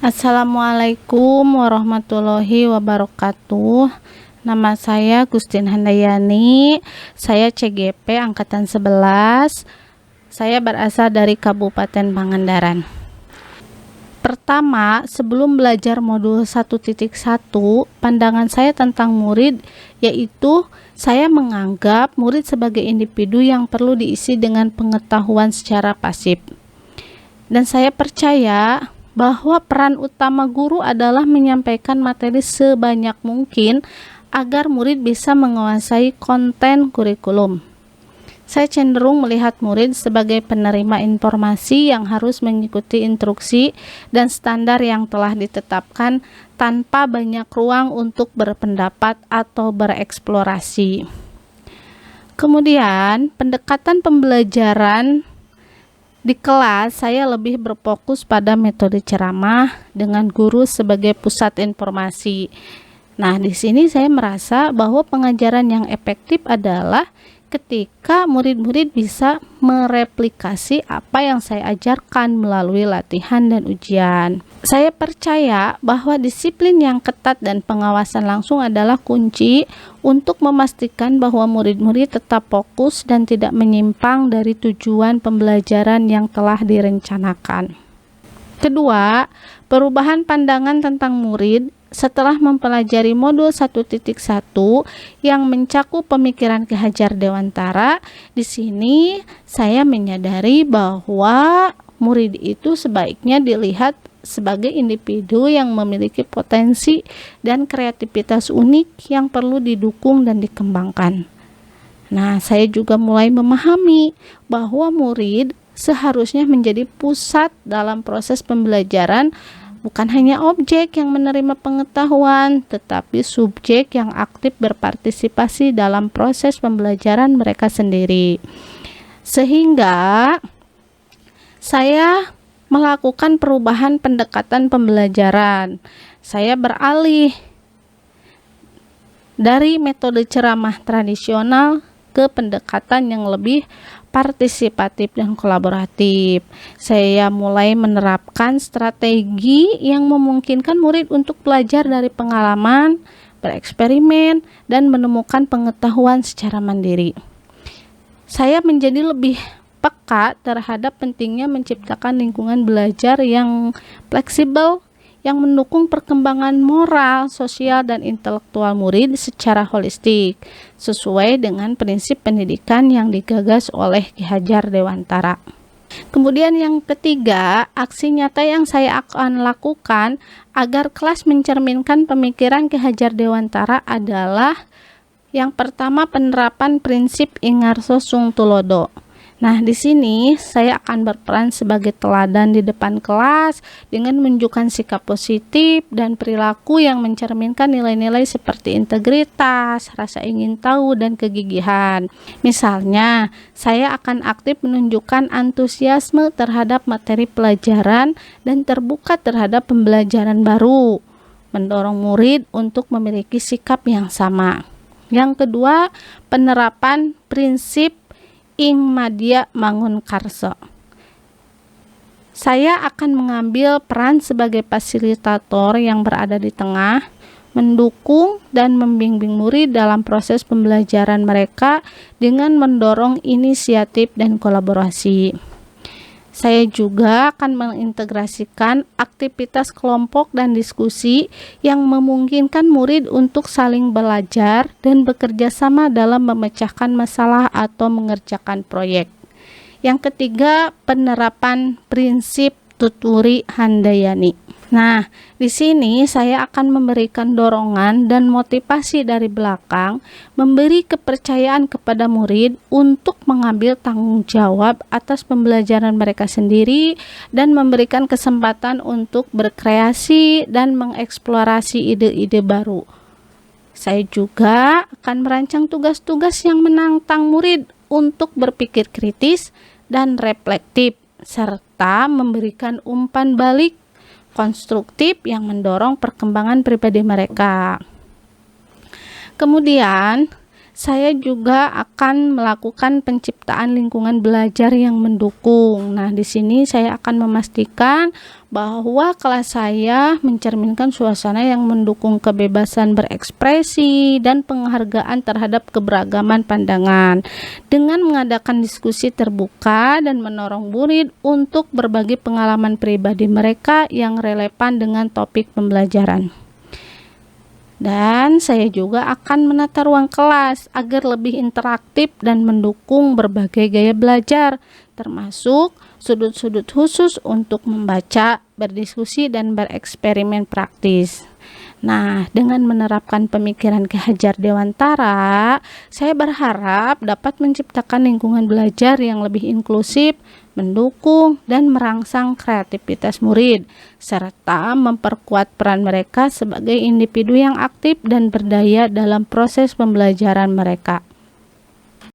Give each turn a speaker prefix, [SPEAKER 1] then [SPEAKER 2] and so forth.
[SPEAKER 1] Assalamualaikum warahmatullahi wabarakatuh. Nama saya Gustin Handayani. Saya CGP angkatan 11. Saya berasal dari Kabupaten Pangandaran. Pertama, sebelum belajar modul 1.1, pandangan saya tentang murid yaitu saya menganggap murid sebagai individu yang perlu diisi dengan pengetahuan secara pasif. Dan saya percaya bahwa peran utama guru adalah menyampaikan materi sebanyak mungkin agar murid bisa menguasai konten kurikulum. Saya cenderung melihat murid sebagai penerima informasi yang harus mengikuti instruksi dan standar yang telah ditetapkan tanpa banyak ruang untuk berpendapat atau bereksplorasi. Kemudian, pendekatan pembelajaran di kelas saya lebih berfokus pada metode ceramah dengan guru sebagai pusat informasi. Nah, di sini saya merasa bahwa pengajaran yang efektif adalah ketika murid-murid bisa mereplikasi apa yang saya ajarkan melalui latihan dan ujian. Saya percaya bahwa disiplin yang ketat dan pengawasan langsung adalah kunci untuk memastikan bahwa murid-murid tetap fokus dan tidak menyimpang dari tujuan pembelajaran yang telah direncanakan. Kedua, perubahan pandangan tentang murid setelah mempelajari modul 1.1 yang mencakup pemikiran Ki Hajar Dewantara. Di sini saya menyadari bahwa murid itu sebaiknya dilihat sebagai individu yang memiliki potensi dan kreativitas unik yang perlu didukung dan dikembangkan. Nah, saya juga mulai memahami bahwa murid seharusnya menjadi pusat dalam proses pembelajaran, bukan hanya objek yang menerima pengetahuan, tetapi subjek yang aktif berpartisipasi dalam proses pembelajaran mereka sendiri. Sehingga saya melakukan perubahan pendekatan pembelajaran. Saya beralih dari metode ceramah tradisional ke pendekatan yang lebih partisipatif dan kolaboratif. Saya mulai menerapkan strategi yang memungkinkan murid untuk belajar dari pengalaman, bereksperimen, dan menemukan pengetahuan secara mandiri. Saya menjadi lebih peka terhadap pentingnya menciptakan lingkungan belajar yang fleksibel, yang mendukung perkembangan moral, sosial, dan intelektual murid secara holistik, sesuai dengan prinsip pendidikan yang digagas oleh Ki Hajar Dewantara. Kemudian yang ketiga, aksi nyata yang saya akan lakukan agar kelas mencerminkan pemikiran Ki Hajar Dewantara adalah yang pertama, penerapan prinsip Ingarso Sung Tulodo. Nah, di sini saya akan berperan sebagai teladan di depan kelas dengan menunjukkan sikap positif dan perilaku yang mencerminkan nilai-nilai seperti integritas, rasa ingin tahu, dan kegigihan. Misalnya, saya akan aktif menunjukkan antusiasme terhadap materi pelajaran dan terbuka terhadap pembelajaran baru, mendorong murid untuk memiliki sikap yang sama. Yang kedua, penerapan prinsip Ing Madya Mangun Karso. Saya akan mengambil peran sebagai fasilitator yang berada di tengah, mendukung dan membimbing murid dalam proses pembelajaran mereka dengan mendorong inisiatif dan kolaborasi. Saya juga akan mengintegrasikan aktivitas kelompok dan diskusi yang memungkinkan murid untuk saling belajar dan bekerja sama dalam memecahkan masalah atau mengerjakan proyek. Yang ketiga, penerapan prinsip Tuturi Handayani. Nah, di sini saya akan memberikan dorongan dan motivasi dari belakang, memberi kepercayaan kepada murid untuk mengambil tanggung jawab atas pembelajaran mereka sendiri dan memberikan kesempatan untuk berkreasi dan mengeksplorasi ide-ide baru. Saya juga akan merancang tugas-tugas yang menantang murid untuk berpikir kritis dan reflektif, serta memberikan umpan balik konstruktif yang mendorong perkembangan pribadi mereka. Kemudian, saya juga akan melakukan penciptaan lingkungan belajar yang mendukung. Nah, di sini saya akan memastikan bahwa kelas saya mencerminkan suasana yang mendukung kebebasan berekspresi dan penghargaan terhadap keberagaman pandangan, dengan mengadakan diskusi terbuka dan mendorong murid untuk berbagi pengalaman pribadi mereka yang relevan dengan topik pembelajaran. Dan saya juga akan menata ruang kelas agar lebih interaktif dan mendukung berbagai gaya belajar, termasuk sudut-sudut khusus untuk membaca, berdiskusi, dan bereksperimen praktis. Nah, dengan menerapkan pemikiran Ki Hajar Dewantara, saya berharap dapat menciptakan lingkungan belajar yang lebih inklusif, mendukung, dan merangsang kreativitas murid, serta memperkuat peran mereka sebagai individu yang aktif dan berdaya dalam proses pembelajaran mereka.